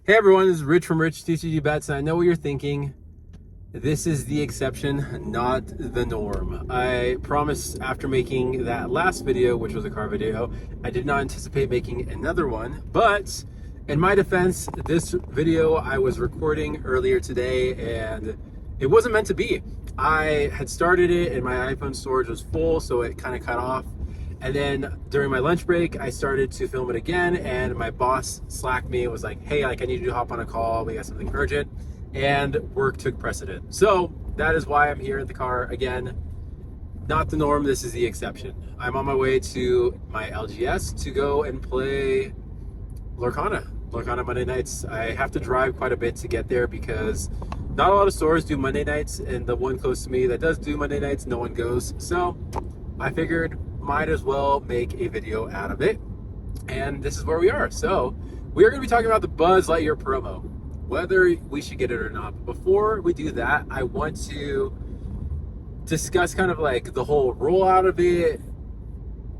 Hey everyone, this is Rich from Rich TCG Bets, and I know what you're thinking. This is the exception, not the norm. I promise after making that last video, which was a car video, I did not anticipate making another one. But in my defense, this video I was recording earlier today and it wasn't meant to be. I had started it and my iPhone storage was full, so it kind of cut off. And then during my lunch break, I started to film it again, and my boss slacked me and was like, hey, I need you to hop on a call. We got something urgent. And work took precedent. So that is why I'm here in the car again. Not the norm, this is the exception. I'm on my way to my LGS to go and play Lorcana Monday nights. I have to drive quite a bit to get there because not a lot of stores do Monday nights, and the one close to me that does do Monday nights, no one goes. So I figured might as well make a video out of it, and this is where we are. So we are going to be talking about the Buzz Lightyear promo, whether we should get it or not. But before we do that, I want to discuss kind of like the whole rollout of it,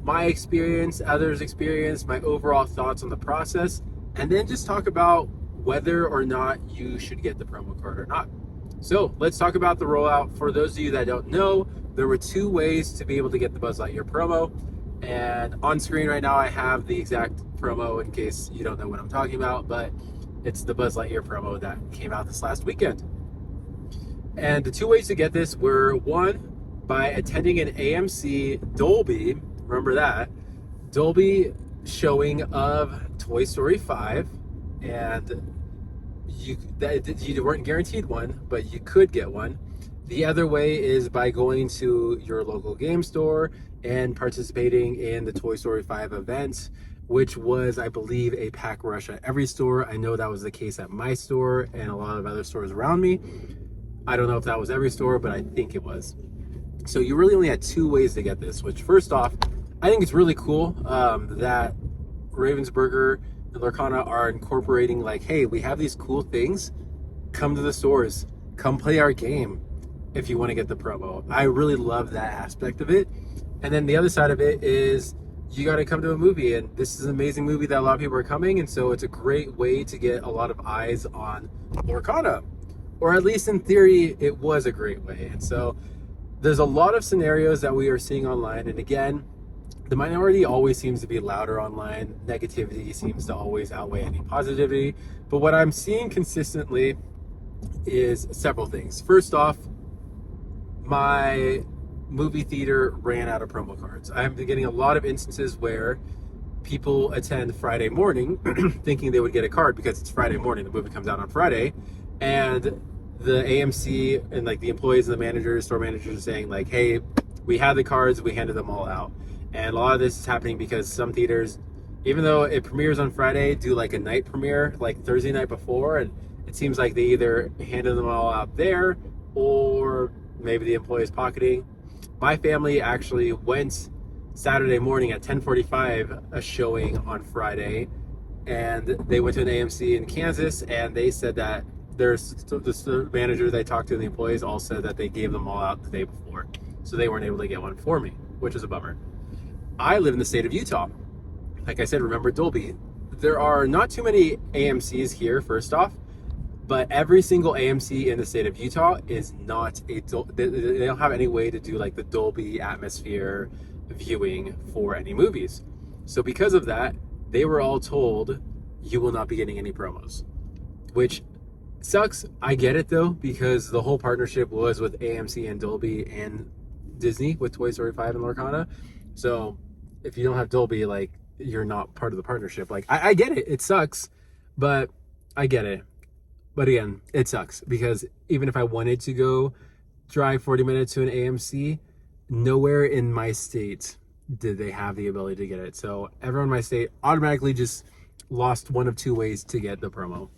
my experience, others' experience, my overall thoughts on the process, and then just talk about whether or not you should get the promo card or not. So let's talk about the rollout. For those of you that don't know, there were two ways to be able to get the Buzz Lightyear promo. And on screen right now, I have the exact promo in case you don't know what I'm talking about, but it's the Buzz Lightyear promo that came out this last weekend. And the two ways to get this were, one, by attending an AMC Dolby, remember that, Dolby showing of Toy Story 5, and you weren't guaranteed one, but you could get one. The other way is by going to your local game store and participating in the Toy Story 5 event, which was, I believe, a pack rush at every store. I know that was the case at my store and a lot of other stores around me. I don't know if that was every store, but I think it was. So you really only had two ways to get this, which first off, I think it's really cool that Ravensburger and Lorcana are incorporating like, hey, we have these cool things. Come to the stores. Come play our game if you want to get the promo. I really love that aspect of it. And then the other side of it is you got to come to a movie, and this is an amazing movie that a lot of people are coming, and so it's a great way to get a lot of eyes on Lorcana. Or at least in theory, it was a great way. And so there's a lot of scenarios that we are seeing online, and again, the minority always seems to be louder online. Negativity seems to always outweigh any positivity. But what I'm seeing consistently is several things. First off, my movie theater ran out of promo cards. I'm getting a lot of instances where people attend Friday morning thinking they would get a card because it's Friday morning. The movie comes out on Friday, and the AMC and like the employees and the managers, store managers are saying like, hey, we had the cards, we handed them all out. And a lot of this is happening because some theaters, even though it premieres on Friday, do like a night premiere, like Thursday night before, and it seems like they either handed them all out there or maybe the employee is pocketing. My family actually went Saturday morning at 10:45, a showing on Friday, and they went to an AMC in Kansas, and they said that the manager they talked to, the employees all said that they gave them all out the day before, so they weren't able to get one for me, which is a bummer. I live in the state of Utah. Like I said, remember Dolby. There are not too many AMCs here, first off, but every single AMC in the state of Utah is not they don't have any way to do like the Dolby atmosphere viewing for any movies. So because of that, they were all told you will not be getting any promos, which sucks. I get it though, because the whole partnership was with AMC and Dolby and Disney with Toy Story 5 and Lorcana. So if you don't have Dolby, like, you're not part of the partnership. Like, I get it. It sucks, but I get it. But again, it sucks because even if I wanted to go drive 40 minutes to an AMC, nowhere in my state did they have the ability to get it. So everyone in my state automatically just lost one of two ways to get the promo.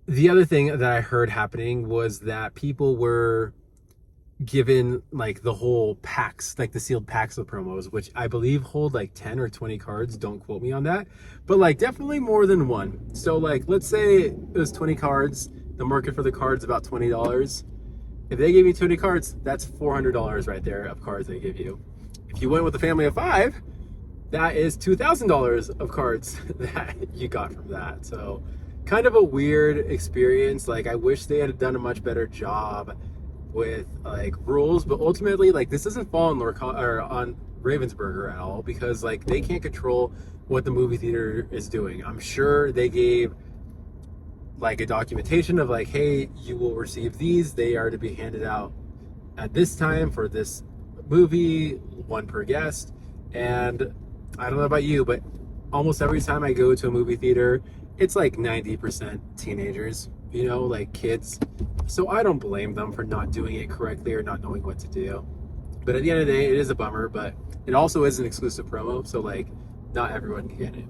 The other thing that I heard happening was that people were given like the whole packs, like the sealed packs of promos, which I believe hold like 10 or 20 cards. Don't quote me on that, but like definitely more than one. So like, let's say it was 20 cards. The market for the cards about $20. If they gave you 20 cards, that's $400 right there of cards they give you. If you went with a family of 5, that is $2,000 of cards that you got from that. So kind of a weird experience. Like, I wish they had done a much better job with like rules, but ultimately, like, this doesn't fall on on Ravensburger at all, because like they can't control what the movie theater is doing. I'm sure they gave like a documentation of like, hey, you will receive these. They are to be handed out at this time for this movie, one per guest. And I don't know about you, but almost every time I go to a movie theater, it's like 90% teenagers, you know, like kids. So I don't blame them for not doing it correctly or not knowing what to do. But at the end of the day, it is a bummer, but it also is an exclusive promo. So like, not everyone can get it.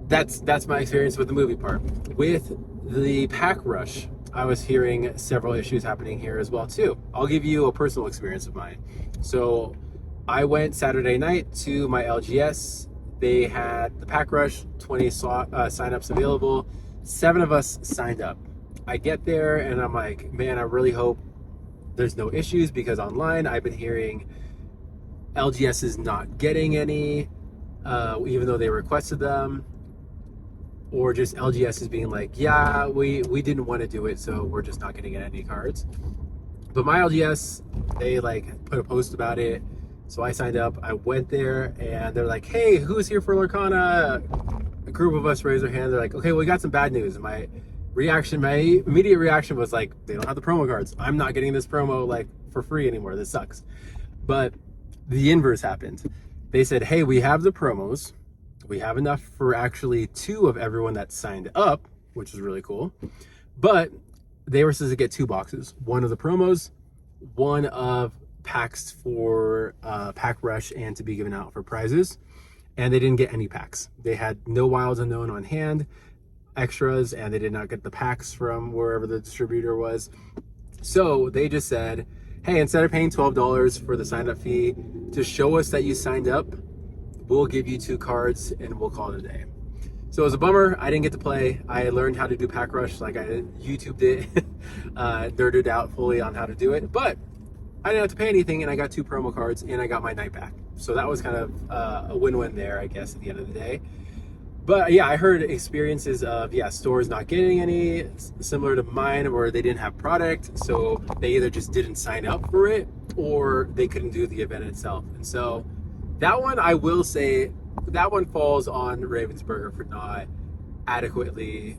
That's my experience with the movie part. With the pack rush, I was hearing several issues happening here as well too. I'll give you a personal experience of mine. So I went Saturday night to my LGS. They had the pack rush, 20 signups available. 7 of us signed up. I get there and I'm like, man, I really hope there's no issues, because online I've been hearing LGS is not getting any, even though they requested them. Or just LGS is being like, yeah, we didn't want to do it, so we're just not getting any cards. But my LGS, they like put a post about it, so I signed up. I went there, and they're like, hey, who's here for Lorcana? A group of us raised their hand. They're like, okay, well, we got some bad news. My immediate reaction was like, they don't have the promo cards. I'm not getting this promo like for free anymore. This sucks. But the inverse happened. They said, hey, we have the promos. We have enough for actually 2 of everyone that signed up, which is really cool. But they were supposed to get 2 boxes. 1 of the promos, 1 of packs for Pack Rush and to be given out for prizes. And they didn't get any packs. They had no Wilds Unknown on hand, extras, and they did not get the packs from wherever the distributor was. So they just said, hey, instead of paying $12 for the sign-up fee, to show us that you signed up, we'll give you 2 cards and we'll call it a day. So it was a bummer. I didn't get to play. I learned how to do Pack Rush, like I YouTubed it, nerded out fully on how to do it, but I didn't have to pay anything, and I got 2 promo cards and I got my night back. So that was kind of a win-win there, I guess, at the end of the day. But yeah, I heard experiences of, stores not getting any, similar to mine, where they didn't have product. So they either just didn't sign up for it or they couldn't do the event itself. And so that one, I will say, that one falls on Ravensburger for not adequately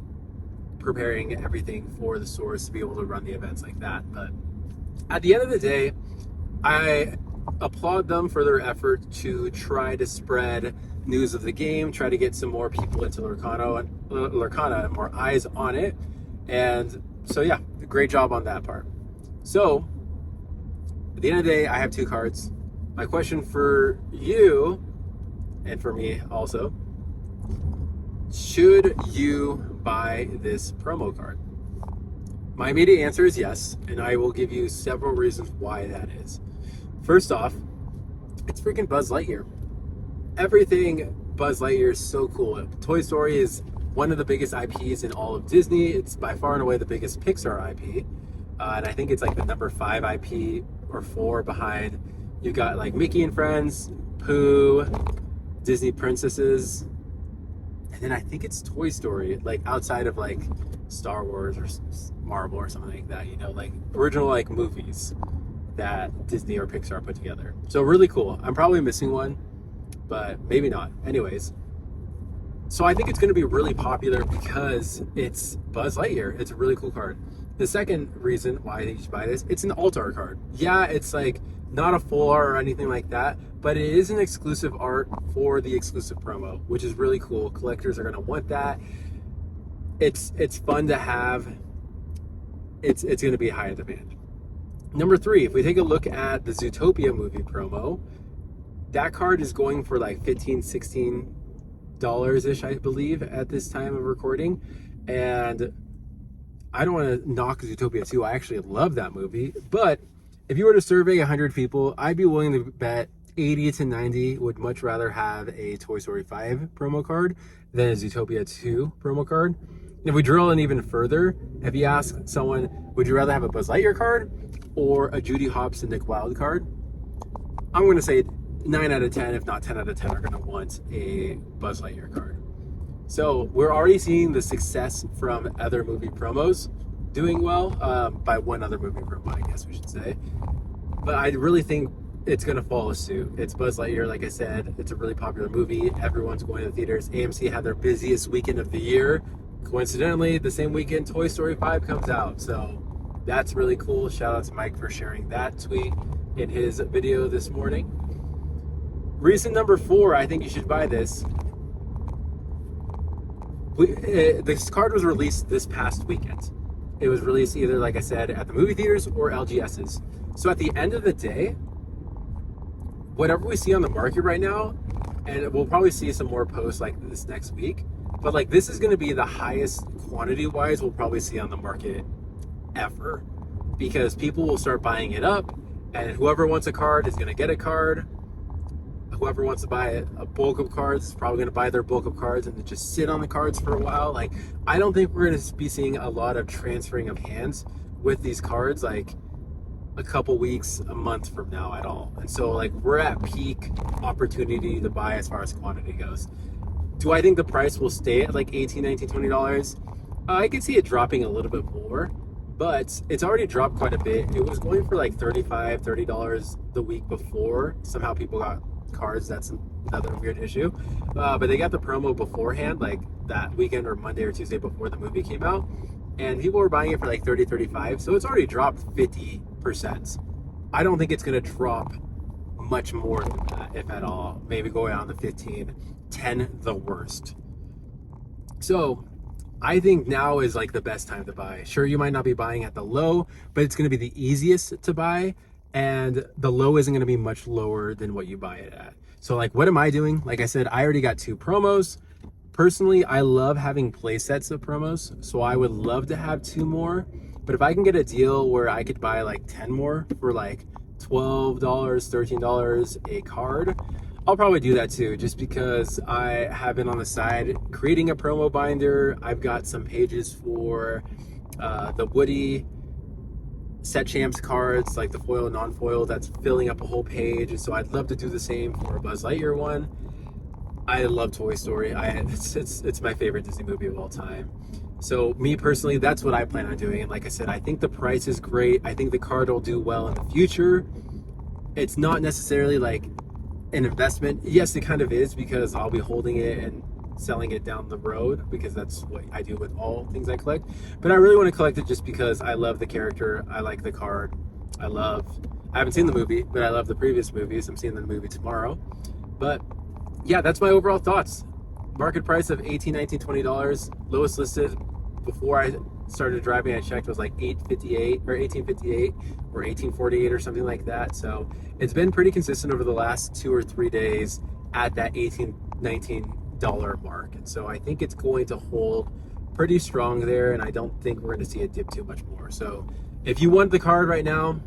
preparing everything for the stores to be able to run the events like that. But at the end of the day, I applaud them for their effort to try to spread news of the game, try to get some more people into Lorcana and more eyes on it. And so yeah, great job on that part. So at the end of the day, I have 2 cards. My question for you, and for me also, should you buy this promo card? My immediate answer is yes, and I will give you several reasons why that is. First off, it's freaking Buzz Lightyear. Everything Buzz Lightyear is so cool. Toy Story is one of the biggest IPs in all of Disney. It's by far and away the biggest Pixar IP. And I think it's like the number 5 IP or 4 behind. You got like Mickey and Friends, Pooh, Disney Princesses, and then I think it's Toy Story, like outside of like Star Wars or Marvel or something like that, you know, like original like movies that Disney or Pixar put together. So really cool. I'm probably missing one, but maybe not. Anyways, so I think it's going to be really popular because it's Buzz Lightyear. It's a really cool card. The second reason why I think you should buy this, it's an alt-art card. Yeah, it's like not a full art or anything like that, but it is an exclusive art for the exclusive promo, which is really cool. Collectors are going to want that. It's fun to have. It's going to be high in demand. Number 3, if we take a look at the Zootopia movie promo, that card is going for like $15-16-ish, I believe, at this time of recording. And I don't want to knock Zootopia 2. I actually love that movie. But if you were to survey 100 people, I'd be willing to bet 80 to 90 would much rather have a Toy Story 5 promo card than a Zootopia 2 promo card. If we drill in even further, if you ask someone, would you rather have a Buzz Lightyear card or a Judy Hopps and Nick Wilde card? I'm going to say 9 out of 10, if not 10 out of 10, are going to want a Buzz Lightyear card. So we're already seeing the success from other movie promos doing well, by one other movie promo, I guess we should say. But I really think it's going to follow suit. It's Buzz Lightyear, like I said. It's a really popular movie. Everyone's going to the theaters. AMC had their busiest weekend of the year. Coincidentally, the same weekend Toy Story 5 comes out. So that's really cool. Shout out to Mike for sharing that tweet in his video this morning. Reason number 4, I think you should buy this. This card was released this past weekend. It was released either, like I said, at the movie theaters or LGS's. So at the end of the day, whatever we see on the market right now, and we'll probably see some more posts like this next week, but like this is going to be the highest quantity wise we'll probably see on the market ever, because people will start buying it up, and whoever wants a card is going to get a card. Whoever wants to buy a bulk of cards is probably going to buy their bulk of cards and then just sit on the cards for a while. Like, I don't think we're going to be seeing a lot of transferring of hands with these cards like a couple weeks, a month from now at all. And so like we're at peak opportunity to buy as far as quantity goes. Do I think the price will stay at like $18, $19, $20? I can see it dropping a little bit more, but it's already dropped quite a bit. It was going for like $35, $30 the week before. Somehow people got cards. That's another weird issue. But they got the promo beforehand, like that weekend or Monday or Tuesday before the movie came out. And people were buying it for like 30, 35. So it's already dropped 50%. I don't think it's going to drop much more than that, if at all. Maybe go down to 15, 10 the worst. So I think now is like the best time to buy. Sure, you might not be buying at the low, but it's going to be the easiest to buy. And the low isn't going to be much lower than what you buy it at. So like, what am I doing? Like I said, I already got 2 promos. Personally, I love having play sets of promos, so I would love to have 2 more. But if I can get a deal where I could buy like 10 more for like $12, $13 a card, I'll probably do that too, just because I have been on the side creating a promo binder. I've got some pages for the Woody Set Champs cards, like the foil and non-foil, that's filling up a whole page. And so I'd love to do the same for a Buzz Lightyear one. I love Toy Story. It's my favorite Disney movie of all time. So me personally, that's what I plan on doing. And like I said, I think the price is great. I think the card will do well in the future. It's not necessarily like an investment. Yes, it kind of is, because I'll be holding it and selling it down the road, because that's what I do with all things I collect. But I really want to collect it just because I love the character. I like the card. I haven't seen the movie, but I love the previous movies. I'm seeing the movie tomorrow. But yeah, that's my overall thoughts. Market price of $18, $19, $20. Lowest listed before I started driving, I checked, was like $858 or $1858 or $1848 or something like that. So it's been pretty consistent over the last 2 or 3 days at that $18, $19 mark. And so I think it's going to hold pretty strong there, and I don't think we're going to see it dip too much more. So if you want the card right now,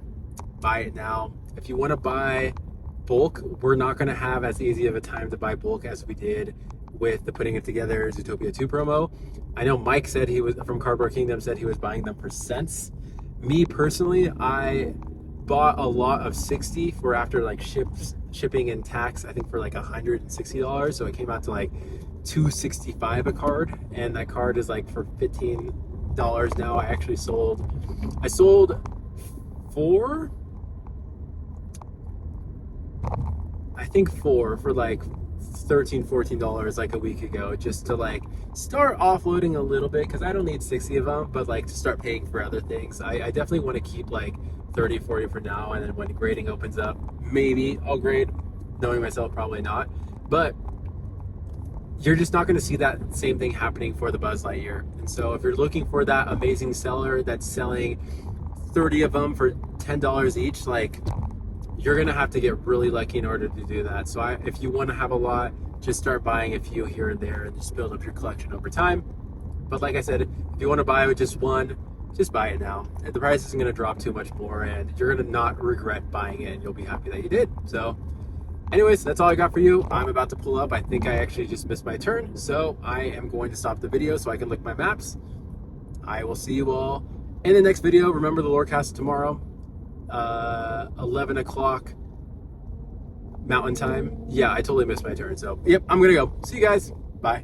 buy it now. If you want to buy bulk, we're not going to have as easy of a time to buy bulk as we did with the Putting It Together Zootopia 2 promo. I know Mike said he was from Cardboard Kingdom, said he was buying them for cents. Me personally, I bought a lot of 60 for after like shipping and tax, I think for like $160. So it came out to like $265 a card, and that card is like for $15 now. I sold 4, I think 4 for like $13, $14 like a week ago, just to like start offloading a little bit, because I don't need 60 of them, but like to start paying for other things. I definitely want to keep like 30, 40 for now, and then when grading opens up, maybe I'll grade. Knowing myself, probably not. But you're just not going to see that same thing happening for the Buzz Lightyear. And so if you're looking for that amazing seller that's selling 30 of them for $10 each, like, you're going to have to get really lucky in order to do that. So if you want to have a lot, just start buying a few here and there and just build up your collection over time. But like I said, if you want to buy with just one, just buy it now. The price isn't going to drop too much more, and you're going to not regret buying it, and you'll be happy that you did. So anyways, that's all I got for you. I'm about to pull up. I think I actually just missed my turn, so I am going to stop the video so I can look my maps. I will see you all in the next video. Remember the Lorecast tomorrow, 11 o'clock Mountain time. Yeah, I totally missed my turn. So, yep, I'm gonna go. See you guys. Bye.